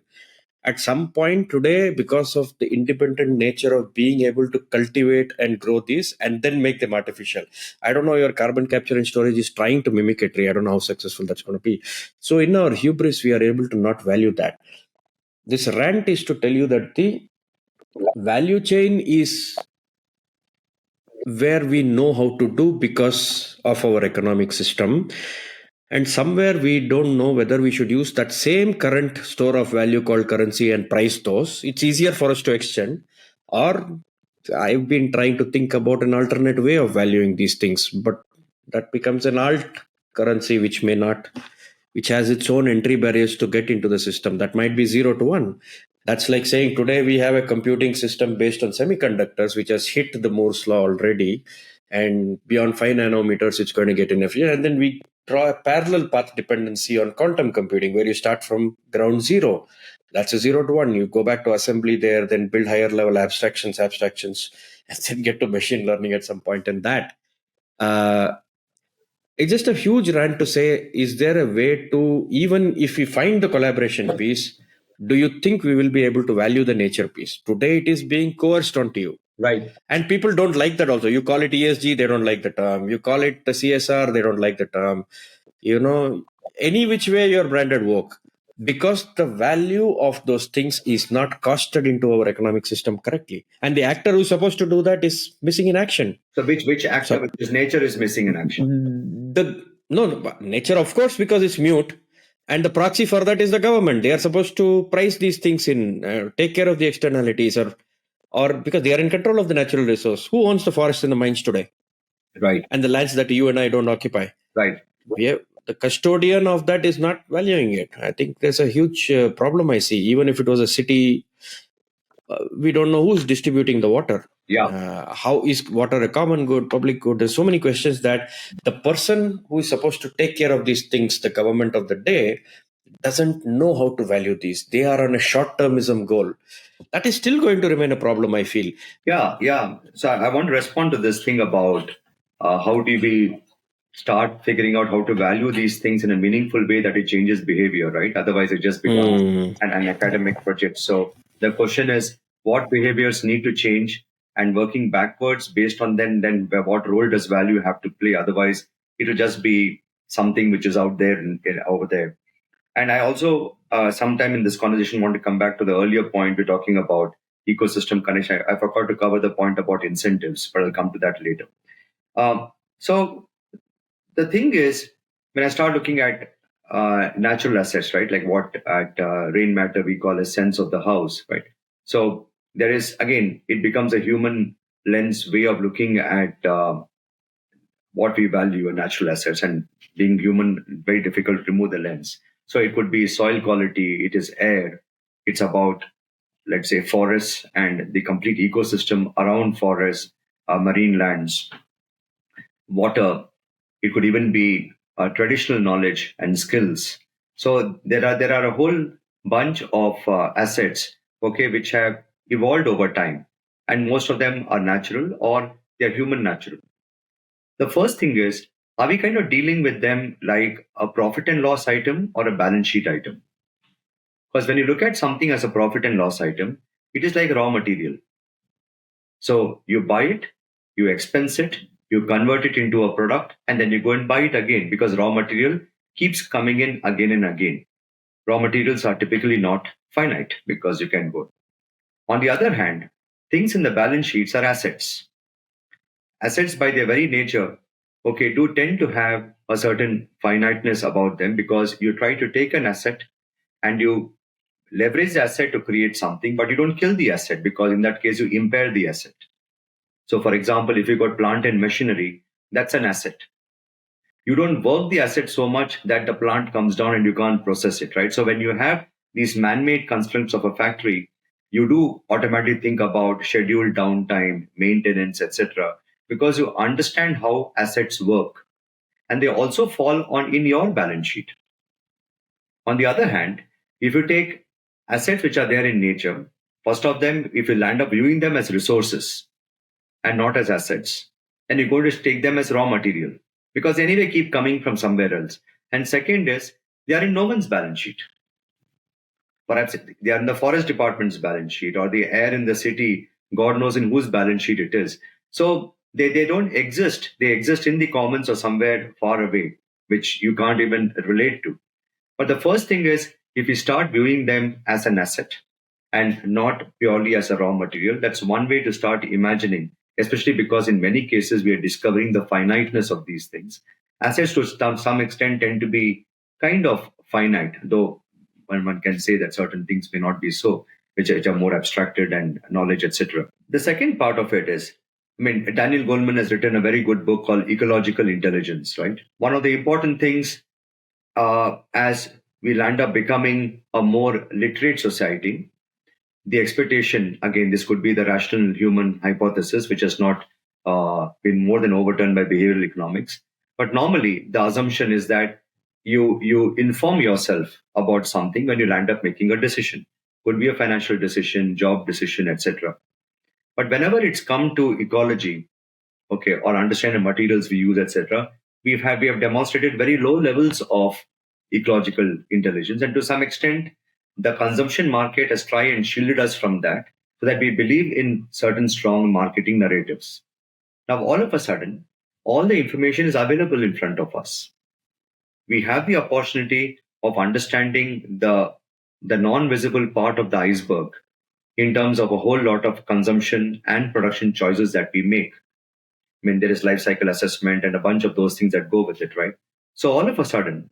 Speaker 2: at some point today because of the independent nature of being able to cultivate and grow these and then make them artificial. I don't know, your carbon capture and storage is trying to mimic a tree. I don't know how successful that's going to be. So in our hubris, we are able to not value that. This rant is to tell you that the value chain is where we know how to do because of our economic system. And somewhere we don't know whether we should use that same current store of value called currency and price those. It's easier for us to exchange. Or I've been trying to think about an alternate way of valuing these things, but that becomes an alt currency which has its own entry barriers to get into the system. That might be 0 to 1. That's like saying today we have a computing system based on semiconductors, which has hit the Moore's law already. And beyond 5 nanometers, it's going to get inefficient. And then we draw a parallel path dependency on quantum computing, where you start from ground zero. That's a 0 to 1. You go back to assembly there, then build higher level abstractions, and then get to machine learning at some point. And that, it's just a huge rant to say, is there a way to, even if we find the collaboration piece, do you think we will be able to value the nature piece? Today, it is being coerced onto you.
Speaker 1: Right.
Speaker 2: And people don't like that also. You call it ESG, they don't like the term. You call it the CSR, they don't like the term. Any which way you're branded woke. Because the value of those things is not costed into our economic system correctly. And the actor who's supposed to do that is missing in action.
Speaker 1: So which actor, which is nature, is missing in action?
Speaker 2: No, nature, of course, because it's mute. And the proxy for that is the government. They are supposed to price these things in, take care of the externalities, or because they are in control of the natural resource. Who owns the forest and the mines today?
Speaker 1: Right.
Speaker 2: And the lands that you and I don't occupy.
Speaker 1: Right.
Speaker 2: The custodian of that is not valuing it. I think there's a huge problem I see. Even if it was a city, we don't know who's distributing the water.
Speaker 1: Yeah.
Speaker 2: How is water a common good, public good? There's so many questions that the person who is supposed to take care of these things, the government of the day, doesn't know how to value these. They are on a short-termism goal. That is still going to remain a problem, I feel.
Speaker 1: Yeah. So I want to respond to this thing about how do we start figuring out how to value these things in a meaningful way that it changes behavior, right? Otherwise, it just becomes an academic project. So the question is, what behaviors need to change, and working backwards based on then what role does value have to play? Otherwise, it will just be something which is out there and over there. And I also, sometime in this conversation, want to come back to the earlier point we're talking about ecosystem connection. I forgot to cover the point about incentives, but I'll come to that later. So the thing is, when I start looking at natural assets, right, like what at Rainmatter we call a sense of the house, right? So there is, again, it becomes a human lens way of looking at what we value in natural assets, and being human, very difficult to remove the lens. So it could be soil quality, it is air, it's about, let's say, forests and the complete ecosystem around forests, marine lands, water. It could even be traditional knowledge and skills. So there are a whole bunch of assets, okay, which have evolved over time, and most of them are natural or they're human natural. The first thing is, are we kind of dealing with them like a profit and loss item or a balance sheet item? Because when you look at something as a profit and loss item, it is like raw material. So you buy it, you expense it, you convert it into a product, and then you go and buy it again because raw material keeps coming in again and again. Raw materials are typically not finite because you can go. On the other hand, things in the balance sheets are assets. Assets, by their very nature, okay, do tend to have a certain finiteness about them, because you try to take an asset and you leverage the asset to create something, but you don't kill the asset, because in that case you impair the asset. So, for example, if you got plant and machinery, that's an asset. You don't work the asset so much that the plant comes down and you can't process it, right? So when you have these man-made constraints of a factory, you do automatically think about scheduled downtime, maintenance, etc., because you understand how assets work, and they also fall on in your balance sheet. On the other hand, if you take assets which are there in nature, first of them, if you land up viewing them as resources and not as assets, then you're going to take them as raw material, because they anyway keep coming from somewhere else. And second is, they are in no one's balance sheet. Perhaps they are in the forest department's balance sheet, or the air in the city, God knows in whose balance sheet it is. So they don't exist. They exist in the commons or somewhere far away, which you can't even relate to. But the first thing is, if you start viewing them as an asset and not purely as a raw material, that's one way to start imagining, especially because in many cases we are discovering the finiteness of these things. Assets to some extent tend to be kind of finite, though one can say that certain things may not be so, which are more abstracted and knowledge, etc. The second part of it is, I mean, Daniel Goleman has written a very good book called Ecological Intelligence, right? One of the important things, as we'll end up becoming a more literate society, the expectation, again, this could be the rational human hypothesis, which has not been more than overturned by behavioral economics. But normally, the assumption is that you inform yourself about something when you land up making a decision. Could be a financial decision, job decision, etc. But whenever it's come to ecology, okay, or understand the materials we use, etc., we have demonstrated very low levels of ecological intelligence, and to some extent, the consumption market has tried and shielded us from that, so that we believe in certain strong marketing narratives. Now, all of a sudden, all the information is available in front of us. We have the opportunity of understanding the non-visible part of the iceberg in terms of a whole lot of consumption and production choices that we make. I mean, there is life cycle assessment and a bunch of those things that go with it, right? So all of a sudden,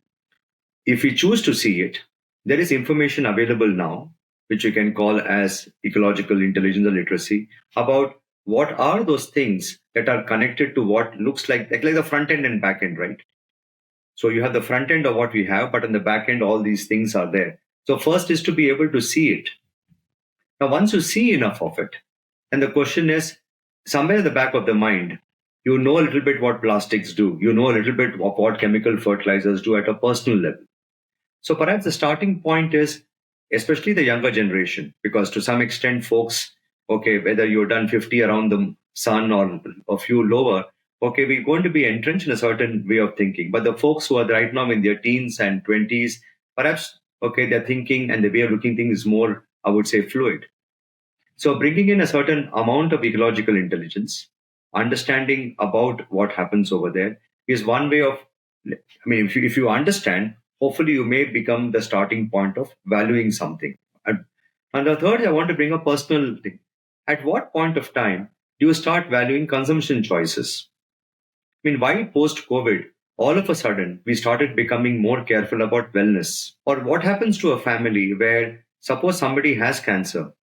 Speaker 1: if we choose to see it, there is information available now, which you can call as ecological intelligence or literacy, about what are those things that are connected to what looks like the front end and back end, right? So you have the front end of what we have, but on the back end, all these things are there. So first is to be able to see it. Now, once you see enough of it, and the question is, somewhere in the back of the mind, you know a little bit what plastics do. You know a little bit of what chemical fertilizers do at a personal level. So perhaps the starting point is, especially the younger generation, because to some extent, folks, okay, whether you're done 50 around the sun or a few lower, okay, we're going to be entrenched in a certain way of thinking. But the folks who are right now in their teens and 20s, perhaps, okay, their thinking and the way of looking things is more, I would say, fluid. So bringing in a certain amount of ecological intelligence, understanding about what happens over there is one way of, I mean, if you understand, hopefully you may become the starting point of valuing something. And the third, I want to bring a personal thing. At what point of time do you start valuing consumption choices? I mean, why post COVID, all of a sudden we started becoming more careful about wellness? Or what happens to a family where, suppose somebody has cancer,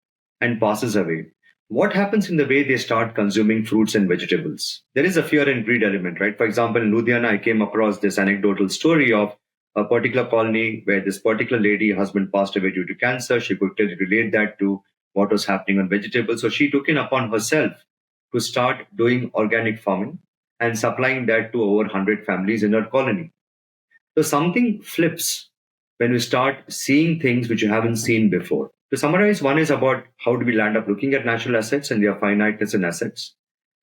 Speaker 1: and passes away, what happens in the way they start consuming fruits and vegetables? There is a fear and greed element, right? For example, in Ludhiana, I came across this anecdotal story of a particular colony where this particular lady, husband passed away due to cancer. She could relate that to what was happening on vegetables. So she took it upon herself to start doing organic farming and supplying that to over 100 families in her colony. So something flips when we start seeing things which you haven't seen before. To summarize, one is about how do we land up looking at natural assets and their finiteness in assets.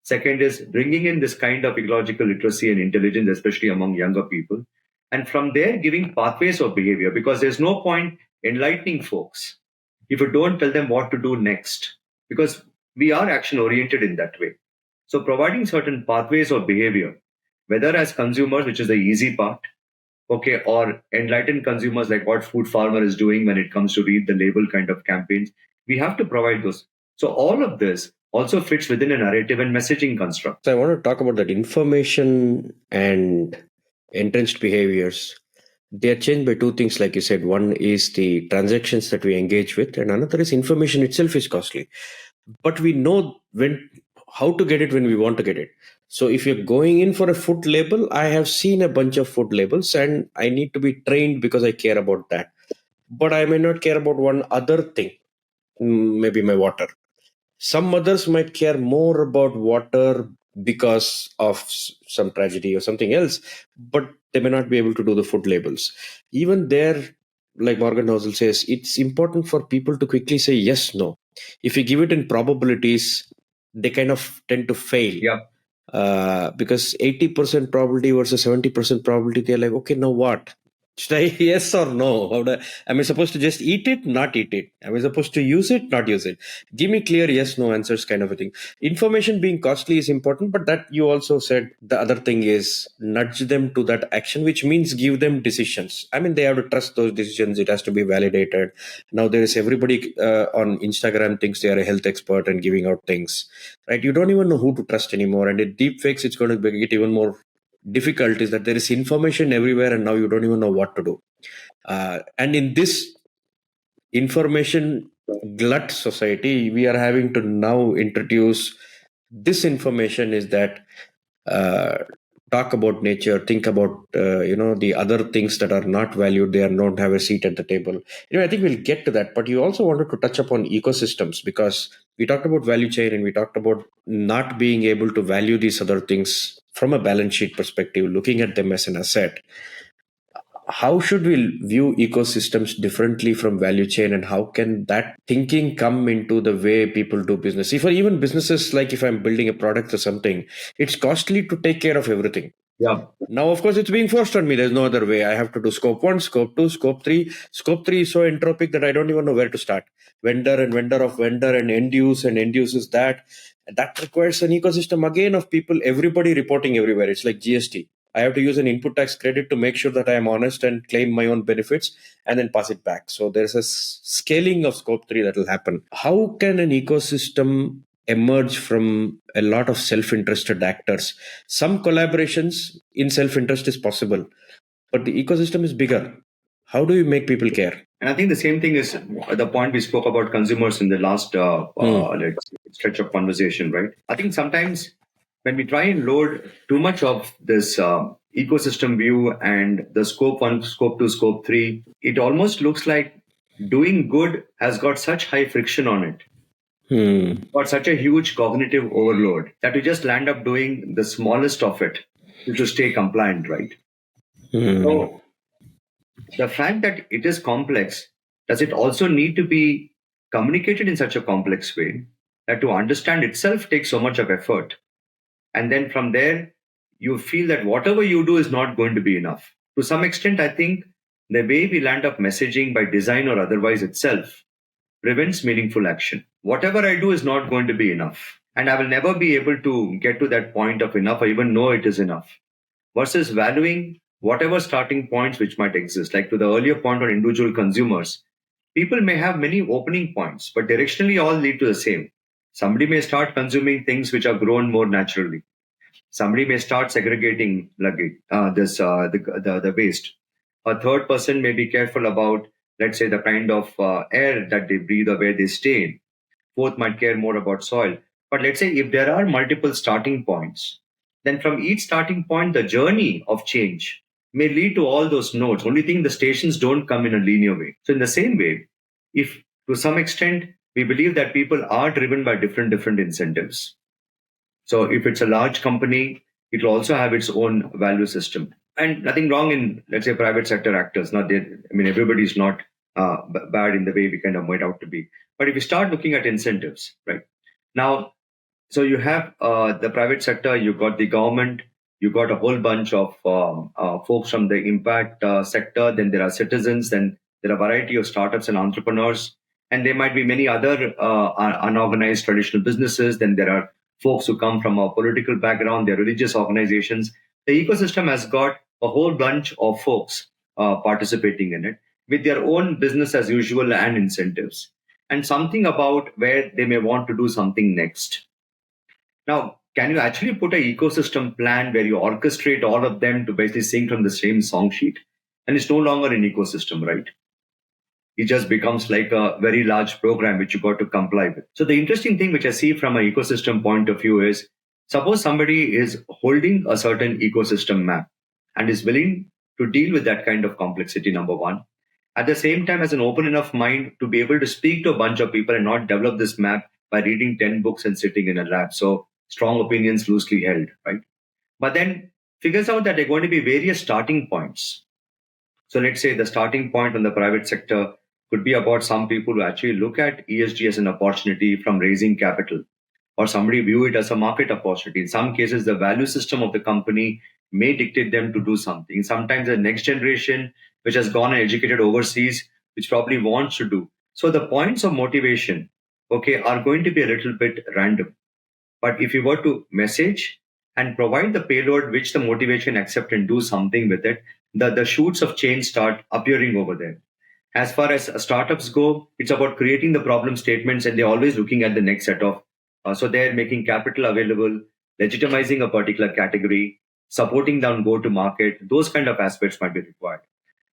Speaker 1: Second is bringing in this kind of ecological literacy and intelligence, especially among younger people. And from there, giving pathways of behavior, because there's no point enlightening folks if you don't tell them what to do next, because we are action oriented in that way. So, providing certain pathways of behavior, whether as consumers, which is the easy part, okay, or enlightened consumers like what Food Farmer is doing when it comes to read the label kind of campaigns, we have to provide those. So all of this also fits within a narrative and messaging construct.
Speaker 2: So I want to talk about that information and entrenched behaviors. They are changed by two things, like you said. One is the transactions that we engage with, and another is information itself is costly. But we know when how to get it when we want to get it. So if you're going in for a food label, I have seen a bunch of food labels and I need to be trained because I care about that. But I may not care about one other thing, maybe my water. Some others might care more about water because of some tragedy or something else, but they may not be able to do the food labels. Even there, like Morgan Housel says, it's important for people to quickly say yes, no. If you give it in probabilities, they kind of tend to fail.
Speaker 1: Yeah.
Speaker 2: Because 80% probability versus 70% probability, they're like, okay, now what? Should I yes or no? Am I supposed to just eat it, not eat it? Am I supposed to use it, not use it? Give me clear yes, no answers kind of a thing. Information being costly is important, but that you also said the other thing is nudge them to that action, which means give them decisions. I mean, they have to trust those decisions. It has to be validated. Now there is everybody on Instagram thinks they are a health expert and giving out things, right? You don't even know who to trust anymore. And in deep fakes, it's going to make it even more difficult, is that there is information everywhere and now you don't even know what to do. And in this information glut society, we are having to now introduce this information is that uh, talk about nature, think about the other things that are not valued, they are not have a seat at the table. I think we'll get to that, but you also wanted to touch upon ecosystems, because we talked about value chain and we talked about not being able to value these other things from a balance sheet perspective, looking at them as an asset. How should we view ecosystems differently from value chain, and how can that thinking come into the way people do business? If even businesses, like if I'm building a product or something, it's costly to take care of everything.
Speaker 1: Yeah.
Speaker 2: Now, of course, it's being forced on me. There's no other way. I have to do scope 1, scope 2, scope 3. Scope 3 is so entropic that I don't even know where to start. Vendor and vendor of vendor and end use and end use is that. That requires an ecosystem again of people, everybody reporting everywhere. It's like GST. I have to use an input tax credit to make sure that I am honest and claim my own benefits and then pass it back. So there's a scaling of scope 3 that will happen. How can an ecosystem emerge from a lot of self-interested actors? Some collaborations in self-interest is possible, but the ecosystem is bigger. How do you make people care?
Speaker 1: And I think the same thing is the point we spoke about consumers in the last stretch of conversation, right? I think sometimes when we try and load too much of this ecosystem view and the scope 1, scope 2, scope 3, it almost looks like doing good has got such high friction on it, got such a huge cognitive overload that you just land up doing the smallest of it to stay compliant, right? So the fact that it is complex, does it also need to be communicated in such a complex way that to understand itself takes so much of effort? And then from there, you feel that whatever you do is not going to be enough. To some extent, I think the way we land up messaging by design or otherwise itself prevents meaningful action. Whatever I do is not going to be enough. And I will never be able to get to that point of enough or even know it is enough, versus valuing whatever starting points which might exist. Like to the earlier point on individual consumers, people may have many opening points, but directionally all lead to the same. Somebody may start consuming things which are grown more naturally. Somebody may start segregating the waste. A third person may be careful about, let's say, the kind of air that they breathe or where they stay in. fourth might care more about soil. But let's say if there are multiple starting points, then from each starting point, the journey of change may lead to all those nodes. Only thing, the stations don't come in a linear way. So in the same way, if to some extent we believe that people are driven by different incentives. So if it's a large company, it will also have its own value system. And nothing wrong in, let's say, private sector actors. Not that, I mean, everybody's not bad in the way we kind of made out to be. But if you start looking at incentives, right now, so you have the private sector, you got the government, you got a whole bunch of folks from the impact sector. Then there are citizens, then there are a variety of startups and entrepreneurs, and there might be many other unorganized traditional businesses. Then there are folks who come from a political background, there are religious organizations. The ecosystem has got a whole bunch of folks participating in it with their own business as usual and incentives, and something about where they may want to do something next. Now, can you actually put an ecosystem plan where you orchestrate all of them to basically sing from the same song sheet? And it's no longer an ecosystem, right? It just becomes like a very large program which you got to comply with. So the interesting thing which I see from an ecosystem point of view is, suppose somebody is holding a certain ecosystem map and is willing to deal with that kind of complexity, number one. At the same time, has an open enough mind to be able to speak to a bunch of people and not develop this map by reading 10 books and sitting in a lab. So strong opinions loosely held, right? But then figures out that there are going to be various starting points. So let's say the starting point on the private sector could be about some people who actually look at ESG as an opportunity from raising capital, or somebody view it as a market opportunity. In some cases, the value system of the company may dictate them to do something. Sometimes the next generation, which has gone and educated overseas, which probably wants to do. So the points of motivation, okay, are going to be a little bit random. But if you were to message and provide the payload which the motivation accept and do something with it, the shoots of change start appearing over there. As far as startups go, it's about creating the problem statements, and they're always looking at the next set of. So they're making capital available, legitimizing a particular category, supporting them go to market. Those kind of aspects might be required.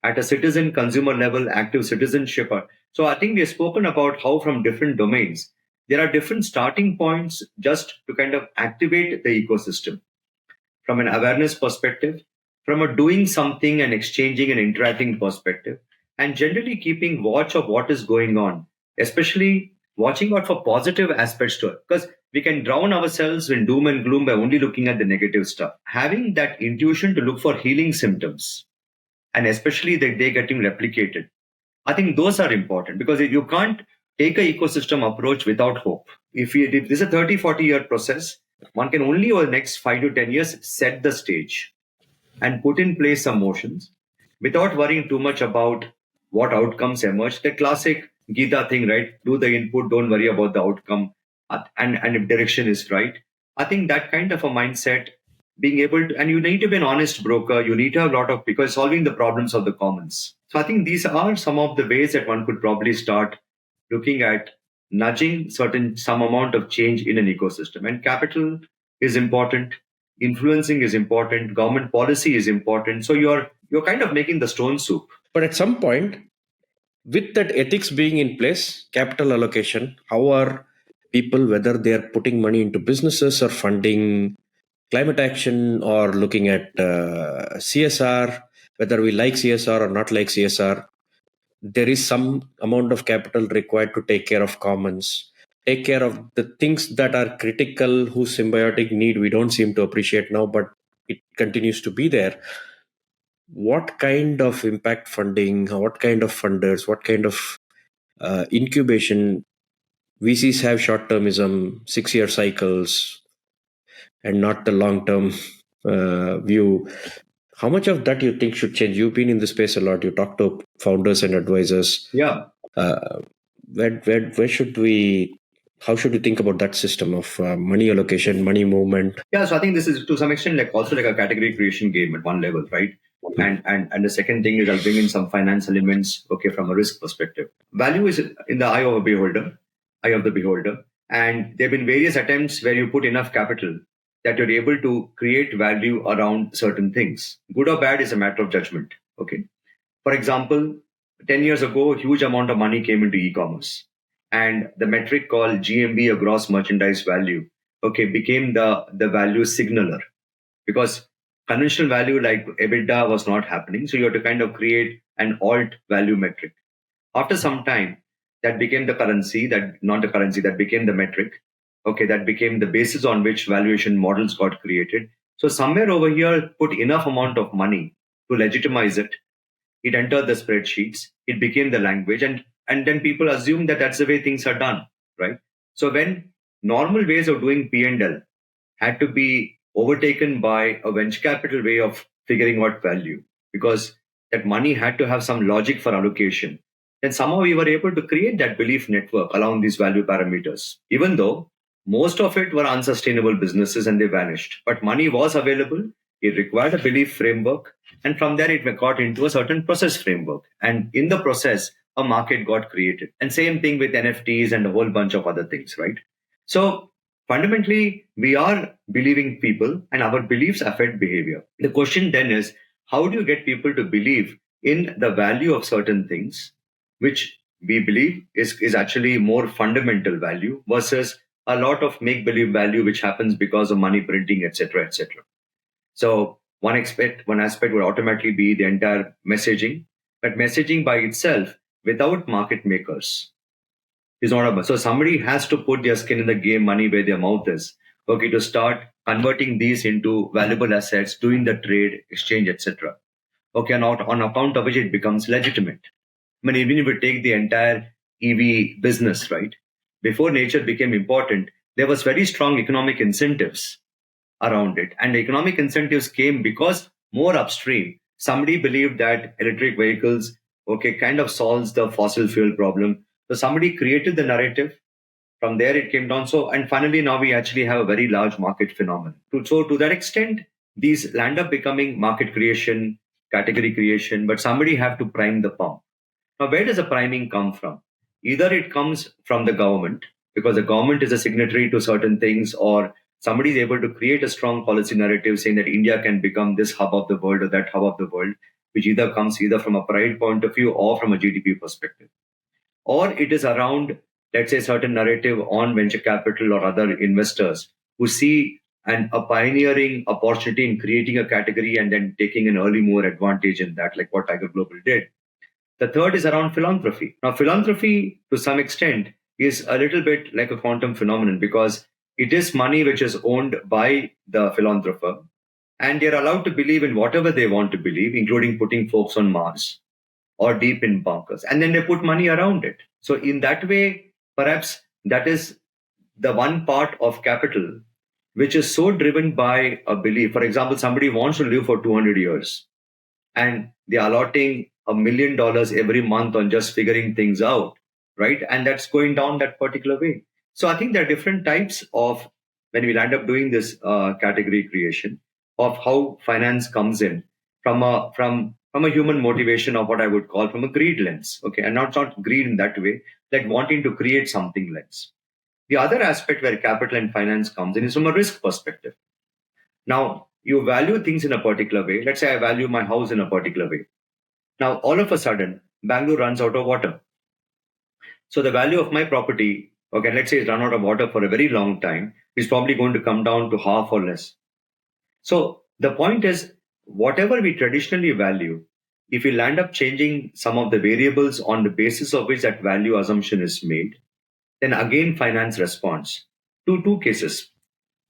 Speaker 1: At a citizen consumer level, active citizenship. So I think we have spoken about how from different domains, there are different starting points just to kind of activate the ecosystem from an awareness perspective, from a doing something and exchanging and interacting perspective, and generally keeping watch of what is going on, especially watching out for positive aspects to it. Because we can drown ourselves in doom and gloom by only looking at the negative stuff. Having that intuition to look for healing symptoms, and especially that they're getting replicated. I think those are important because you can't take an ecosystem approach without hope. If this is a 30, 40-year process, one can only over the next 5 to 10 years set the stage and put in place some motions without worrying too much about what outcomes emerge. The classic Gita thing, right? Do the input, don't worry about the outcome, and if direction is right. I think that kind of a mindset, being able to, and you need to be an honest broker, you need to have a lot of, because solving the problems of the commons. So I think these are some of the ways that one could probably start looking at nudging some amount of change in an ecosystem. And capital is important, influencing is important, government policy is important. So you're kind of making the stone soup.
Speaker 2: But at some point, with that ethics being in place, capital allocation, how are people, whether they are putting money into businesses or funding climate action or looking at CSR, whether we like CSR or not like CSR, there is some amount of capital required to take care of commons, take care of the things that are critical, whose symbiotic need we don't seem to appreciate now, but it continues to be there. What kind of impact funding, what kind of funders, what kind of incubation? VCs have short-termism, 6-year cycles, and not the long-term view. How much of that you think should change? You've been in the space a lot. You talk to founders and advisors.
Speaker 1: Yeah.
Speaker 2: Where should we? How should we think about that system of money allocation, money movement?
Speaker 1: Yeah, so I think this is to some extent like also like a category creation game at one level, right? And the second thing is I'll bring in some finance elements, okay, from a risk perspective. Value is in the eye of the beholder. And there have been various attempts where you put enough capital that you're able to create value around certain things. Good or bad is a matter of judgment. Okay. For example, 10 years ago, a huge amount of money came into e-commerce. and the metric called GMV, or gross merchandise value, okay, became the value signaler, because conventional value like EBITDA was not happening. So you had to kind of create an alt value metric. After some time, that became the currency, that not the currency, that became the metric. Okay, that became the basis on which valuation models got created. So somewhere over here, put enough amount of money to legitimize it. It entered the spreadsheets. It became the language, and then people assume that that's the way things are done, right? So when normal ways of doing P&L had to be overtaken by a venture capital way of figuring out value, because that money had to have some logic for allocation. Then somehow we were able to create that belief network along these value parameters, even though most of it were unsustainable businesses and they vanished. But money was available. It required a belief framework. And from there, it got into a certain process framework. And in the process, a market got created. And same thing with NFTs and a whole bunch of other things, right? So fundamentally, we are believing people and our beliefs affect behavior. The question then is, how do you get people to believe in the value of certain things, which we believe is actually more fundamental value versus a lot of make believe value, which happens because of money printing, etc., etc. So one aspect would automatically be the entire messaging, but messaging by itself without market makers is not a, so somebody has to put their skin in the game, money where their mouth is. Okay, to start converting these into valuable assets, doing the trade, exchange, etc. Okay, and on account of which it becomes legitimate. I mean, even if you take the entire EV business, right? Before nature became important, there was very strong economic incentives around it. And the economic incentives came because more upstream, somebody believed that electric vehicles, okay, kind of solves the fossil fuel problem. So somebody created the narrative. From there, it came down. So, and finally, now we actually have a very large market phenomenon. So, to that extent, these land up becoming market creation, category creation, but somebody have to prime the pump. Now, where does the priming come from? Either it comes from the government, because the government is a signatory to certain things, or somebody is able to create a strong policy narrative saying that India can become this hub of the world or that hub of the world, which either comes either from a pride point of view or from a GDP perspective. Or it is around, let's say, certain narrative on venture capital or other investors who see a pioneering opportunity in creating a category and then taking an early mover advantage in that, like what Tiger Global did. The third is around philanthropy. Now, philanthropy, to some extent, is a little bit like a quantum phenomenon, because it is money which is owned by the philanthropist, and they're allowed to believe in whatever they want to believe, including putting folks on Mars or deep in bunkers. And then they put money around it. So, in that way, perhaps that is the one part of capital which is so driven by a belief. For example, somebody wants to live for 200 years and they're allotting $1 million every month on just figuring things out, right? And that's going down that particular way. So I think there are different types of, when we land up doing this category creation, of how finance comes in from a human motivation, of what I would call from a greed lens, okay, and not greed in that way, like wanting to create something lens. The other aspect where capital and finance comes in is from a risk perspective. Now, you value things in a particular way. Let's say I value my house in a particular way. Now, all of a sudden, Bangalore runs out of water. So the value of my property, okay, let's say it's run out of water for a very long time, is probably going to come down to half or less. So the point is, whatever we traditionally value, if we land up changing some of the variables on the basis of which that value assumption is made, then again finance responds to two cases.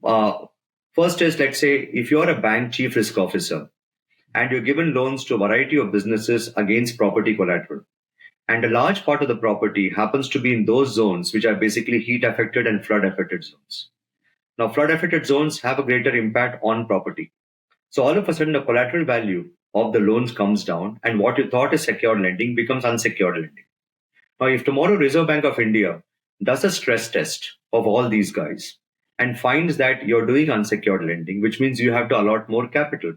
Speaker 1: Uh, First is, let's say, if you're a bank chief risk officer and you're given loans to a variety of businesses against property collateral, and a large part of the property happens to be in those zones which are basically heat affected and flood affected zones. Now, flood affected zones have a greater impact on property. So, all of a sudden, the collateral value of the loans comes down, and what you thought is secured lending becomes unsecured lending. Now, if tomorrow Reserve Bank of India does a stress test of all these guys and finds that you're doing unsecured lending, which means you have to allot more capital,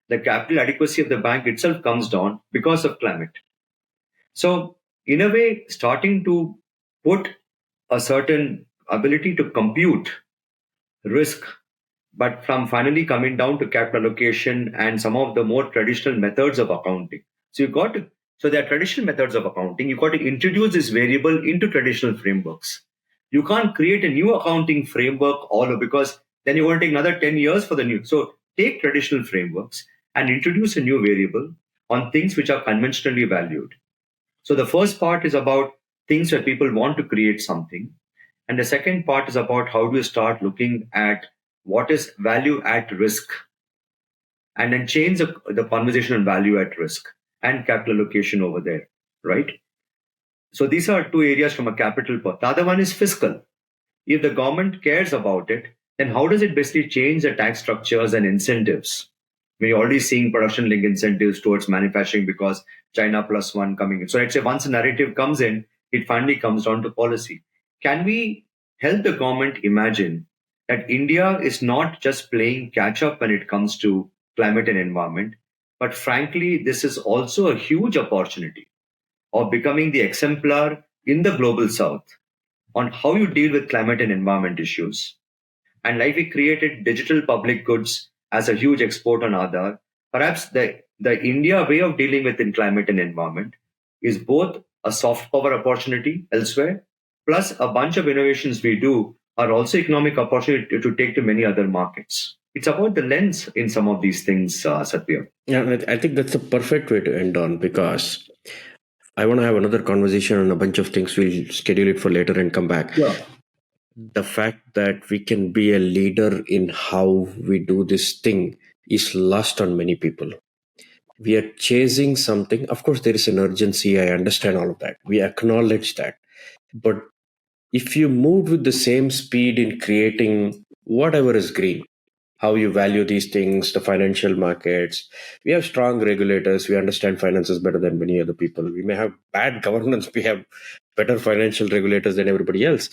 Speaker 1: the capital adequacy of the bank itself comes down because of climate. So, in a way, starting to put a certain ability to compute risk, but from finally coming down to capital allocation and some of the more traditional methods of accounting. So, you got to So there are traditional methods of accounting. You've got to introduce this variable into traditional frameworks. You can't create a new accounting framework all over, because then you're going to take another 10 years for the new. So take traditional frameworks and introduce a new variable on things which are conventionally valued. So the first part is about things where people want to create something. And the second part is about how do you start looking at what is value at risk, and then change the conversation on value at risk and capital allocation over there, right? So these are two areas from a capital point. The other one is fiscal. If the government cares about it, then how does it basically change the tax structures and incentives? We're already seeing production linked incentives towards manufacturing because China plus one coming in. So let's say once a narrative comes in, it finally comes down to policy. Can we help the government imagine that India is not just playing catch up when it comes to climate and environment, but frankly, this is also a huge opportunity of becoming the exemplar in the global south on how you deal with climate and environment issues. And like we created digital public goods as a huge export on Aadhaar, perhaps the India way of dealing with in climate and environment is both a soft power opportunity elsewhere, plus a bunch of innovations we do are also economic opportunity to take to many other markets. It's about the lens in some of these things, Satya.
Speaker 2: Yeah, I think that's the perfect way to end on, because I want to have another conversation on a bunch of things. We'll schedule it for later and come back.
Speaker 1: Yeah.
Speaker 2: The fact that we can be a leader in how we do this thing is lost on many people. We are chasing something. Of course, there is an urgency. I understand all of that. We acknowledge that. But if you move with the same speed in creating whatever is green, how you value these things, the financial markets, we have strong regulators. We understand finances better than many other people. We may have bad governance. We have better financial regulators than everybody else.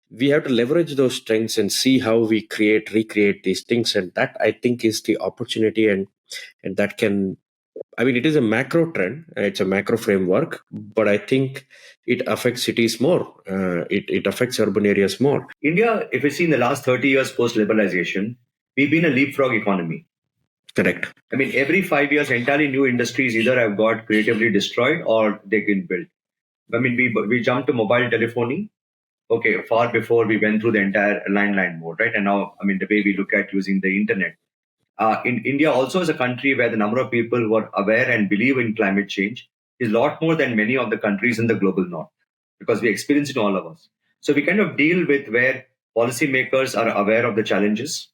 Speaker 2: We have to leverage those strengths and see how we recreate these things. And that, I think, is the opportunity. And that can, I mean, it is a macro trend, it's a macro framework, but I think it affects cities more. It affects urban areas more.
Speaker 1: India, if you see in the last 30 years post liberalization, we've been a leapfrog economy.
Speaker 2: Correct.
Speaker 1: I mean, every 5 years, entirely new industries either have got creatively destroyed or they get built. I mean, we jumped to mobile telephony, okay, far before we went through the entire landline mode, right? And now, I mean, the way we look at using the internet. In India also is a country where the number of people who are aware and believe in climate change is a lot more than many of the countries in the global north, because we experience it all of us. So we kind of deal with where policymakers are aware of the challenges.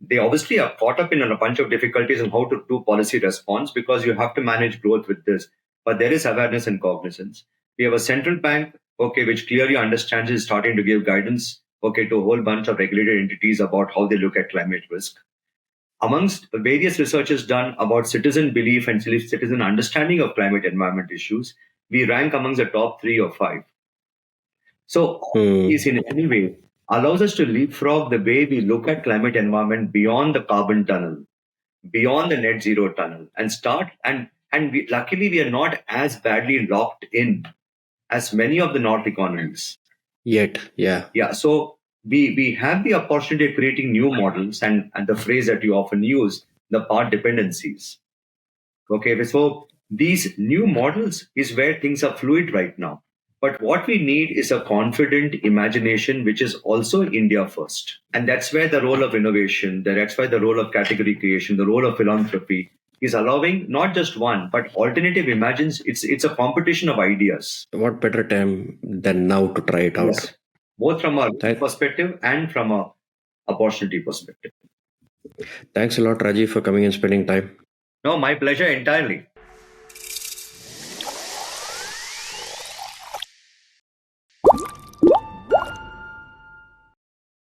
Speaker 1: They obviously are caught up in a bunch of difficulties on how to do policy response, because you have to manage growth with this. But there is awareness and cognizance. We have a central bank, okay, which clearly understands, is starting to give guidance, okay, to a whole bunch of regulated entities about how they look at climate risk. Amongst various researches done about citizen belief and citizen understanding of climate environment issues, we rank amongst the top 3 or 5. So all these in any way allows us to leapfrog the way we look at climate environment beyond the carbon tunnel, beyond the net zero tunnel, and start luckily we are not as badly locked in as many of the north economies
Speaker 2: yet. Yeah.
Speaker 1: So we have the opportunity of creating new models, and the phrase that you often use, the part dependencies. Okay, so these new models is where things are fluid right now. But what we need is a confident imagination, which is also India first. And that's where the role of innovation, that's why the role of category creation, the role of philanthropy is allowing not just one, but alternative imagines. It's a competition of ideas.
Speaker 2: What better time than now to try it out?
Speaker 1: Yes. Both from a perspective and from a opportunity perspective.
Speaker 2: Thanks a lot, Rajiv, for coming and spending time.
Speaker 1: No, my pleasure entirely.